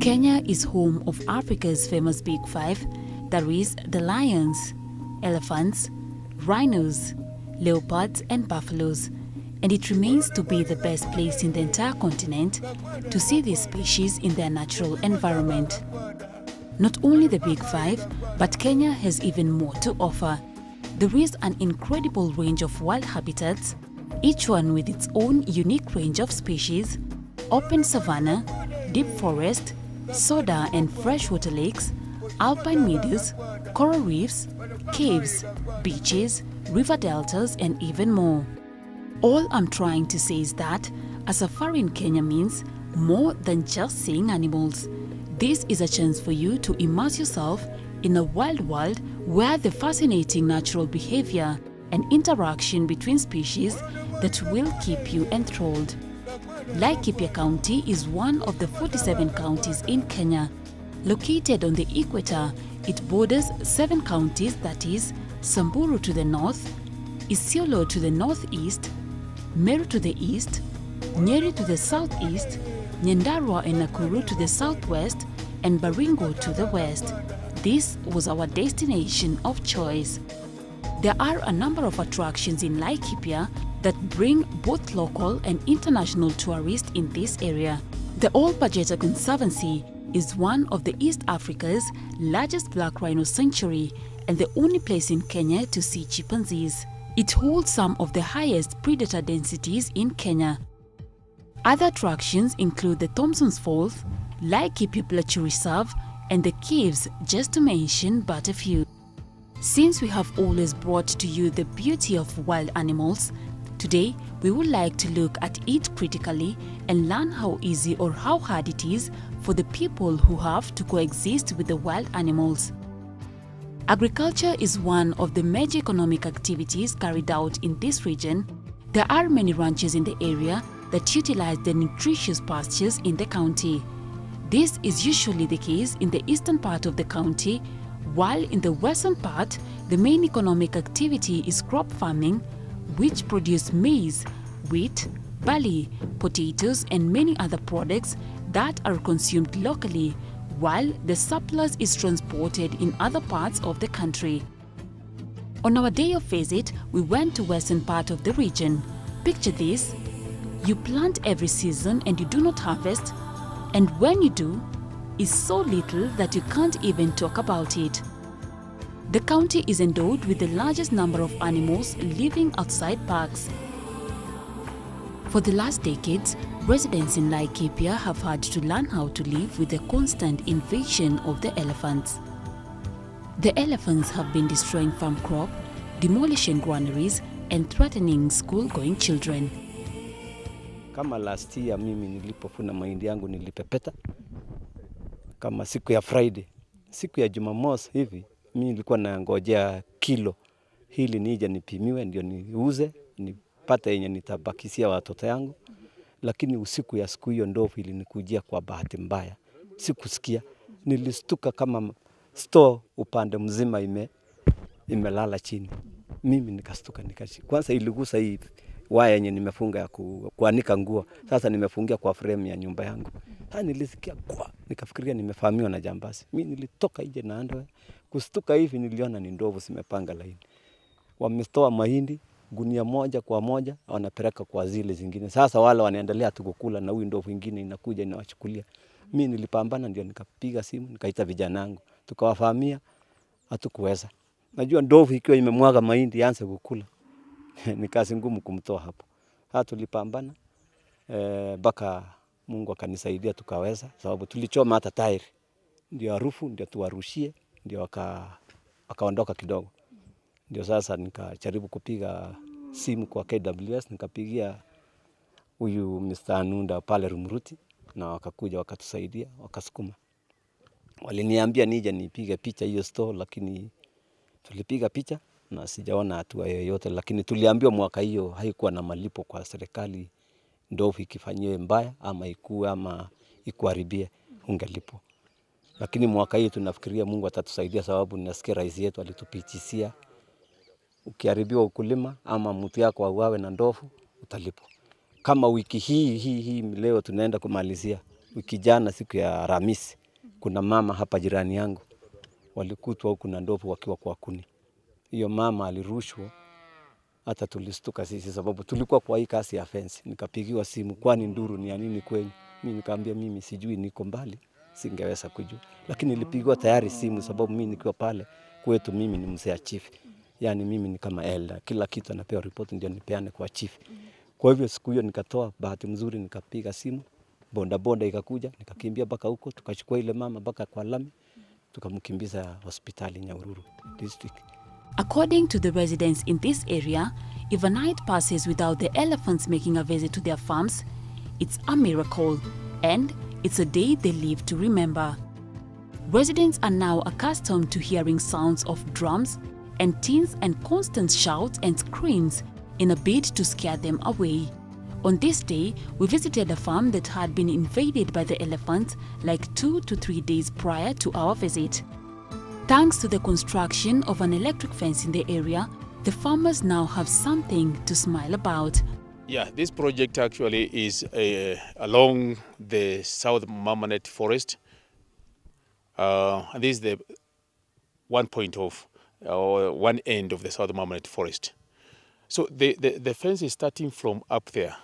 Kenya is home of Africa's famous Big Five, that is the lions, elephants, rhinos, leopards and buffaloes, and it remains to be the best place in the entire continent to see these species in their natural environment. Not only the Big Five, but Kenya has even more to offer. There is an incredible range of wild habitats, each one with its own unique range of species: open savanna, deep forest, soda and freshwater lakes, alpine meadows, coral reefs, caves, beaches, river deltas and even more. All I'm trying to say is that a safari in Kenya means more than just seeing animals. This is a chance for you to immerse yourself in a wild world where the fascinating natural behavior and interaction between species that will keep you enthralled. Laikipia County is one of the 47 counties in Kenya. Located on the equator, it borders 7 counties, that is, Samburu to the north, Isiolo to the northeast, Meru to the east, Nyeri to the southeast, Nyandarua and Nakuru to the southwest, and Baringo to the west. This was our destination of choice. There are a number of attractions in Laikipia that bring both local and international tourists in this area. The Old Bajeta Conservancy is one of the East Africa's largest black rhino sanctuary and the only place in Kenya to see chimpanzees. It holds some of the highest predator densities in Kenya. Other attractions include the Thompson's Falls, Laikipia Plateau Reserve, and the caves, just to mention but a few. Since we have always brought to you the beauty of wild animals, today we would like to look at it critically and learn how easy or how hard it is for the people who have to coexist with the wild animals. Agriculture is one of the major economic activities carried out in this region. There are many ranches in the area that utilize the nutritious pastures in the county. This is usually the case in the eastern part of the county, while in the western part, the main economic activity is crop farming, which produce maize, wheat, barley, potatoes and many other products that are consumed locally, while the surplus is transported in other parts of the country. On our day of visit, we went to western part of the region. Picture this: you plant every season and you do not harvest, and when you do, it's so little that you can't even talk about it. The county is endowed with the largest number of animals living outside parks. For the last decades, residents in Laikipia have had to learn how to live with the constant invasion of the elephants. The elephants have been destroying farm crop, demolishing granaries, and threatening school-going children. Kama last year mimi nilipofuna mahindi yangu nilipepeta. Kama siku ya Friday, siku ya Jumamosi hivi, mimi nilikuwa nangojea kilo hili nije nipimiwe ndio niuze, nipate yenye nitabakisia watoto yangu. Lakini usiku ya siku hiyo ndovu ilinikujia kwa bahati mbaya. Sikusikia, nilistuka kama store upande mzima imelala chini. Mimi nikastuka nikashi. Kwanza iligusa hii waya yenye nimefunga ya kuanika nguo. Sasa nimefungia kwa frame ya nyumba yangu. Sasa nilisikia kwa, nikafikiria nimefahamiwa na jambazi. Mimi nilitoka nje na underwear. Kustuka hivi niliona ni ndovu zimepanga laini. Wametoa mahindi gunia moja kwa moja wanapeleka kwa zile zingine. Sasa wale wanaendelea tu kukula na huyu ndovu mwingine inakuja inawachukulia. Mimi nilipambana ndio nikapiga simu, nikaita vijana wangu. Tukawafahamia, hatukuweza. Najua ndovu ikiwa imemwaga mahindi aanze kukula. Ni kazi ngumu kumtoa hapo. Sasa tulipambana mpaka Mungu akanisaidia tukaweza, sababu tulichoma hata tairi. Ndio harufu ndio tuwarushie, ndio akaondoka kidogo. Ndio sasa nikajaribu kupiga simu kwa KWS, nikapigia huyu Mr. Anunda pale Rumuruti na wakakuja wakatusaidia, wakasukuma. Waliniambia nije nipige picha hiyo store, lakini tulipiga picha na sijaona hatua yoyote, lakini tuliambiwa mwaka hiyo haikuwa na malipo kwa serikali. Ndovu ikifanyiwe mbaya ama ikuharibie ungelipo. Lakini mwaka hii tunafikiria Mungu atatusaidia, sababu ninasikia rais yetu alitupitishia ukiharibiwa ukulima ama mtu yako auawe na ndovu utalipwa. Kama wiki hii leo tunaenda kumalizia, wiki jana siku ya Alhamisi, kuna mama hapa jirani yangu walikutwa huku na ndovu wakiwa kwa kuni. Hiyo mama alirushwa, hata tulistuka sisi sababu tulikuwa kwa hii kasi ya fence. Nikapigiwa simu, kwani nduru ni ya nini kwenyu? Mimi nikamwambia mimi sijui, niko mbali, singeweza kujua. Lakini nilipigiwa tayari simu sababu mimi nikiwa pale kwetu, mimi ni mzee chief. Yani mimi ni kama elder, kila kitu anapewa report ndio nipeane kwa chief. Kwa hivyo siku hiyo nikatoa, bahati mzuri nikapiga simu, bonda ikakuja, nikakimbia mpaka huko, tukachukua ile mama mpaka kwa lami, tukamkimbiza hospitali Nyahururu district. According to the residents in this area, if a night passes without the elephants making a visit to their farms, it's a miracle, and it's a day they live to remember. Residents are now accustomed to hearing sounds of drums and tins and constant shouts and screams in a bid to scare them away. On this day, we visited a farm that had been invaded by the elephants like 2 to 3 days prior to our visit. Thanks to the construction of an electric fence in the area, the farmers now have something to smile about. Yeah, this project actually is along the South Marmanet Forest. And this is the one point of, or one end of the South Marmanet Forest. So the fence is starting from up there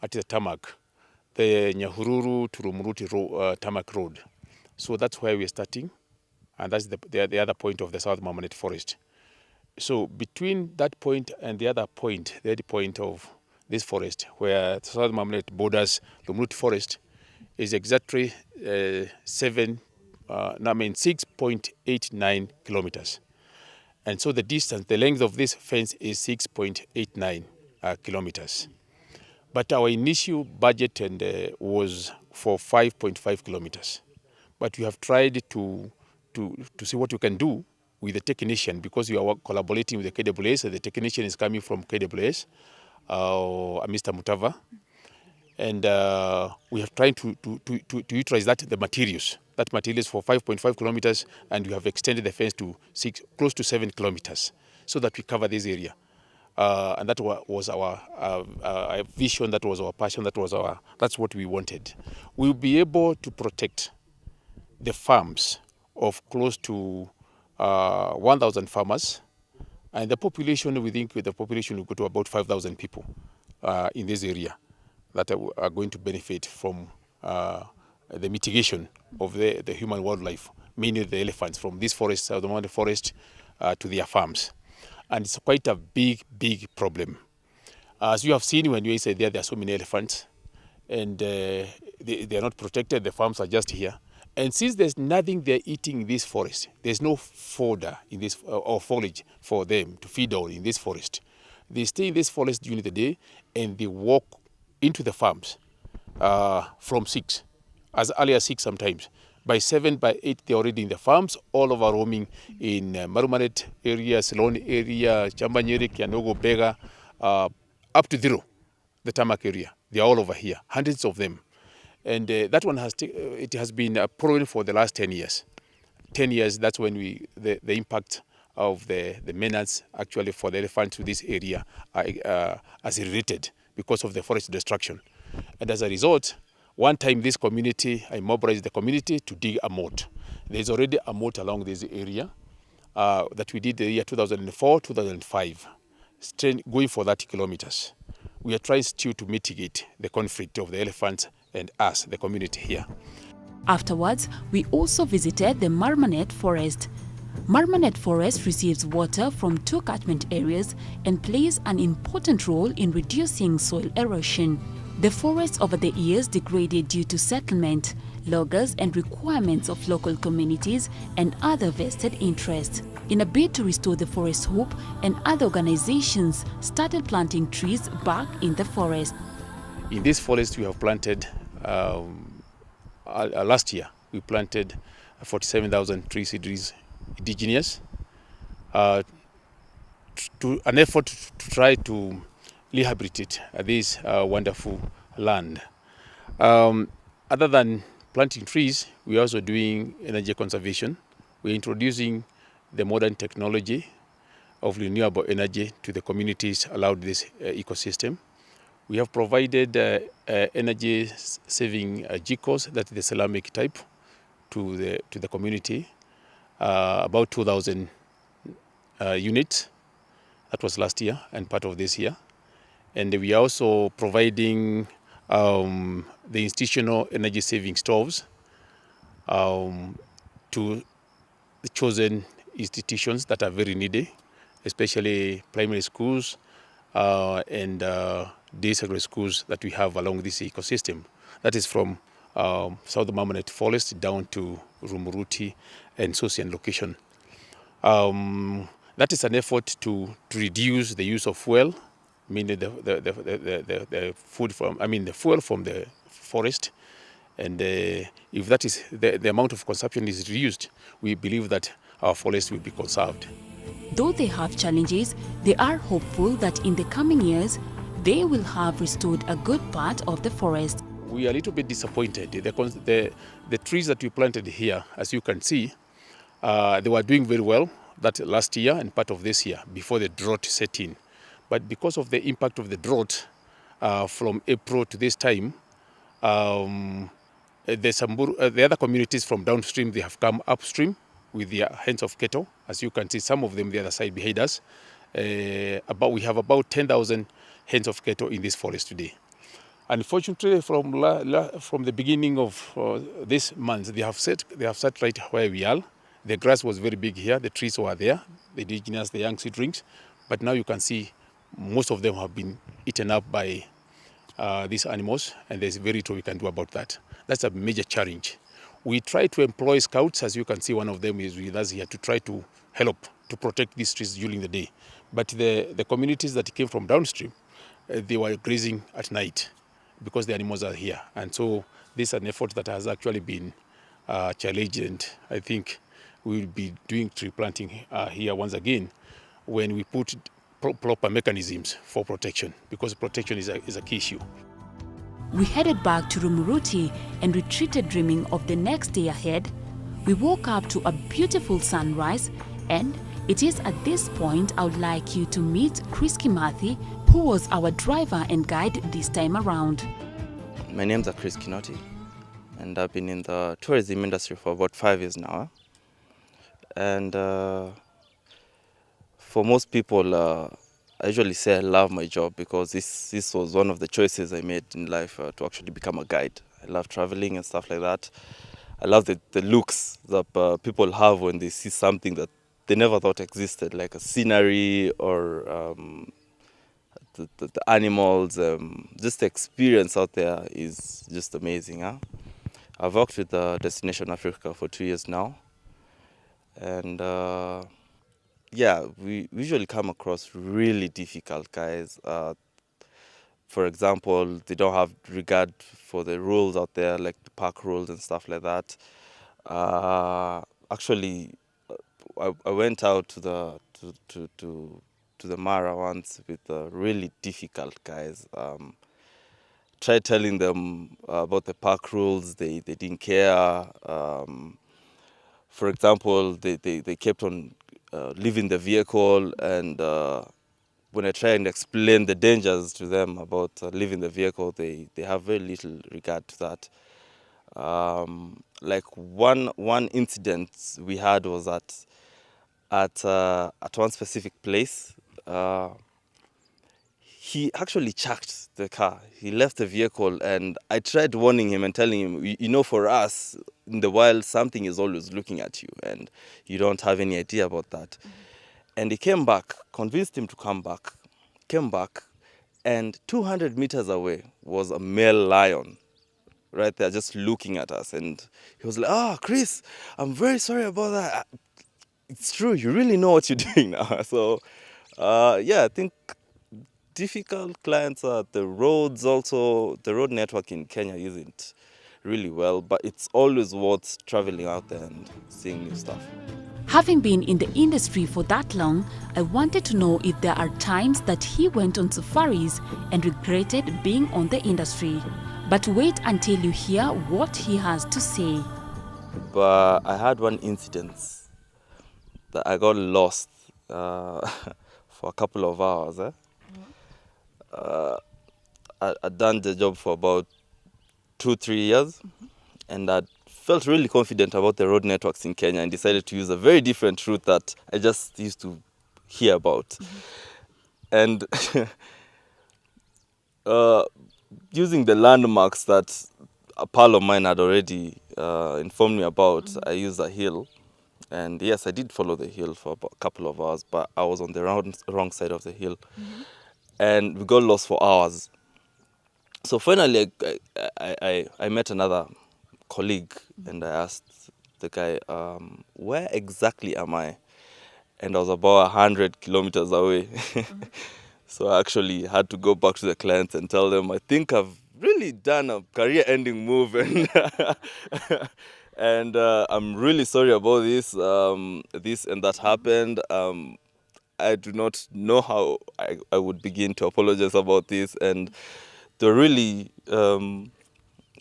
at the tarmac, the Nyahururu to Rumuruti tarmac road. So that's where we're starting. And that's the other point of the South Marmanet Forest. So between that point and the other point, the end point of this forest, where the South Marmanet borders the Rumuruti Forest, is exactly 6.89 kilometers. And so the distance, the length of this fence is 6.89 kilometers. But our initial budget was for 5.5 kilometers. But we have tried to see what we can do with the technician, because we are collaborating with the KWS, and the technician is coming from KWS, Mr. Mutava. And we have tried to utilize the materials for 5.5 kilometers, and we have extended the fence to close to 7 kilometers, so that we cover this area. And that was our vision, that was our passion, that's what we wanted. We'll be able to protect the farms of close to 1,000 farmers, and the population, we think the population will go to about 5,000 people in this area that are going to benefit from the mitigation of the human wildlife, mainly the elephants, from this forest, the mountain forest, to their farms. And it's quite a big problem. As you have seen when you said there are so many elephants, and they are not protected, the farms are just here. And since there's nothing they're eating in this forest, there's no fodder in this or foliage for them to feed on in this forest. They stay in this forest during the day, and they walk into the farms from 6, as early as 6 sometimes. By 7, by 8, they're already in the farms, all over roaming in Marmanet area, Ceylon area, Chambanyeri, Kianogo, Bega, up to Dhiro, the tarmac area. They're all over here, hundreds of them. And that one has been a problem for the last 10 years. 10 years, that's when the impact of the menace actually for the elephants to this area has related because of the forest destruction. And as a result, one time this community, I mobilized the community to dig a moat. There's already a moat along this area that we did the year 2004, 2005, going for 30 kilometers. We are trying still to mitigate the conflict of the elephants and us, the community here. Afterwards, we also visited the Marmanet Forest. Marmanet Forest receives water from 2 catchment areas and plays an important role in reducing soil erosion. The forest over the years degraded due to settlement, loggers and requirements of local communities and other vested interests. In a bid to restore the forest hope, and other organizations started planting trees back in the forest. In this forest we have planted, last year we planted 47,000 trees indigenous, to an effort to try to rehabilitate this wonderful land. Other than planting trees, we are also doing energy conservation. We're introducing the modern technology of renewable energy to the communities allowed this ecosystem. We have provided energy-saving GCOs, that is the ceramic type, to the community, about 2,000 units. That was last year and part of this year. And we are also providing the institutional energy-saving stoves to the chosen institutions that are very needy, especially primary schools and day secondary schools that we have along this ecosystem. That is from South Mamanet Forest down to Rumuruti and Sosian location. That is an effort to reduce the use of fuel, meaning the food from, the fuel from the forest. And if that is the amount of consumption is reduced, we believe that our forest will be conserved. Though they have challenges, they are hopeful that in the coming years, they will have restored a good part of the forest. We are a little bit disappointed. The trees that we planted here, as you can see, they were doing very well that last year and part of this year before the drought set in. But because of the impact of the drought from April to this time, the other communities from downstream, they have come upstream with their hens of cattle. As you can see, some of them the other side behind us. We have about 10,000 hens of cattle in this forest today. Unfortunately, from the beginning of this month, they have sat right where we are. The grass was very big here. The trees were there, the indigenous, the young seedlings. But now you can see most of them have been eaten up by these animals, and there's very little we can do about that. That's a major challenge. We try to employ scouts, as you can see, one of them is with us here, to try to help to protect these trees during the day. But the communities that came from downstream, they were grazing at night because the animals are here. And so this is an effort that has actually been challenged, and I think we will be doing tree planting here once again when we put proper mechanisms for protection, because protection is a key issue. We headed back to Rumuruti and retreated dreaming of the next day ahead. We woke up to a beautiful sunrise, and it is at this point I would like you to meet Chris Kimathi, who was our driver and guide this time around. My name's Chris Kinoti, and I've been in the tourism industry for about 5 years now. And for most people, I usually say I love my job because this was one of the choices I made in life to actually become a guide. I love traveling and stuff like that. I love the looks that people have when they see something that they never thought existed, like a scenery or the animals. Just the experience out there is just amazing. Huh? I've worked with Destination Africa for 2 years now. And yeah, we usually come across really difficult guys. For example, they don't have regard for the rules out there, like the park rules and stuff like that. Actually, I went out to the Mara once with really difficult guys. Tried telling them about the park rules, they didn't care. For example, they kept on leaving the vehicle, and when I try and explain the dangers to them about leaving the vehicle, they have very little regard to that. Like one incident we had was at one specific place. He actually chucked the car. He left the vehicle, and I tried warning him and telling him, you know, for us in the wild, something is always looking at you, and you don't have any idea about that. Mm-hmm. And he came back, convinced him to come back, came back, and 200 meters away was a male lion right there just looking at us. And he was like, Chris, I'm very sorry about that. It's true, you really know what you're doing now. So, yeah, I think difficult clients are the roads also. The road network in Kenya isn't really well, but it's always worth traveling out there and seeing new stuff. Having been in the industry for that long, I wanted to know if there are times that he went on safaris and regretted being on the industry. But wait until you hear what he has to say. But I had one incident that I got lost for a couple of hours. I'd done the job for about 2-3 years, and I felt really confident about the road networks in Kenya and decided to use a very different route that I just used to hear about. And using the landmarks that a pal of mine had already informed me about, I used a hill. And yes, I did follow the hill for about a couple of hours, but I was on the wrong side of the hill. And we got lost for hours. So finally, I met another colleague, and I asked the guy, where exactly am I? And I was about 100 kilometers away. So I actually had to go back to the clients and tell them, I think I've really done a career-ending move, and I'm really sorry about this. This and that happened. I do not know how I would begin to apologize about this, and they're really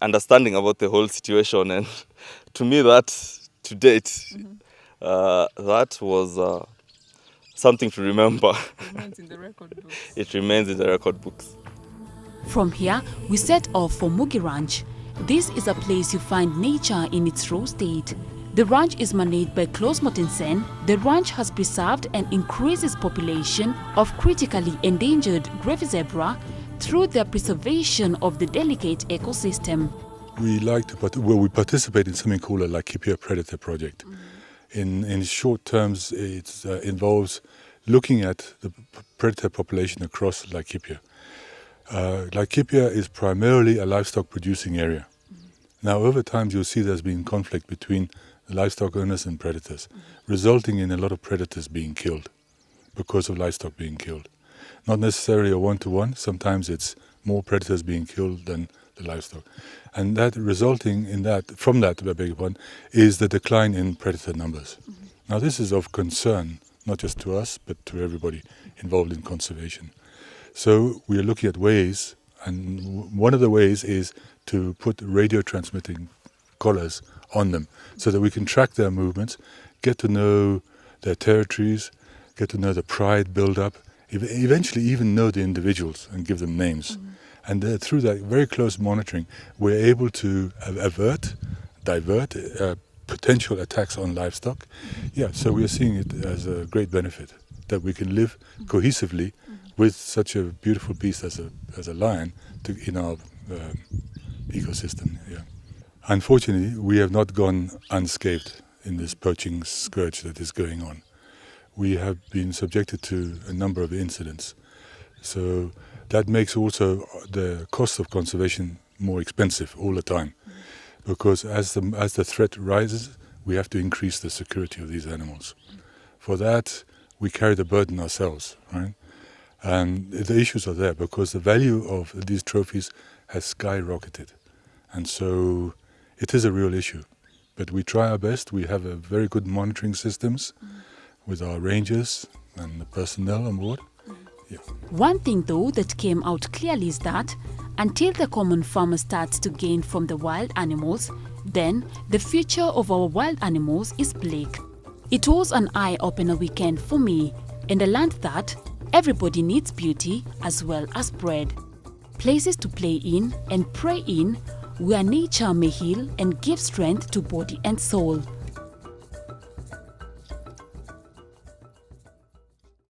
understanding about the whole situation. And to me, that to date, that was something to remember. It remains in the record books. It remains in the record books. From here, we set off for Mugi Ranch. This is a place you find nature in its raw state. The ranch is managed by Klaus Mortensen. The ranch has preserved and increased its population of critically endangered gray zebra through the preservation of the delicate ecosystem. We like to we participate in something called a Laikipia Predator Project. In short terms, it involves looking at the predator population across Laikipia. Laikipia is primarily a livestock producing area. Now, over time, you'll see there's been conflict between the livestock owners and predators, resulting in a lot of predators being killed because of livestock being killed. Not necessarily a one-to-one. Sometimes it's more predators being killed than the livestock. And that resulting in that, from that, I beg your pardon, is the decline in predator numbers. Now, this is of concern, not just to us, but to everybody involved in conservation. So we are looking at ways, and one of the ways is to put radio transmitting collars on them so that we can track their movements, get to know their territories, get to know the pride build up, eventually even know the individuals and give them names. And through that very close monitoring, we're able to divert potential attacks on livestock. Yeah, so we're seeing it as a great benefit that we can live cohesively with such a beautiful beast as a lion in our ecosystem. Yeah. Unfortunately, we have not gone unscathed in this poaching scourge that is going on. We have been subjected to a number of incidents. So that makes also the cost of conservation more expensive all the time. Because as the threat rises, we have to increase the security of these animals. For that, we carry the burden ourselves, right? And the issues are there because the value of these trophies has skyrocketed. And so it is a real issue. But we try our best. We have a very good monitoring systems with our rangers and the personnel on board. Yeah. One thing though that came out clearly is that until the common farmer starts to gain from the wild animals, then the future of our wild animals is bleak. It was an eye-opener weekend for me, and I learned that everybody needs beauty as well as bread. Places to play in and pray in where nature may heal and give strength to body and soul.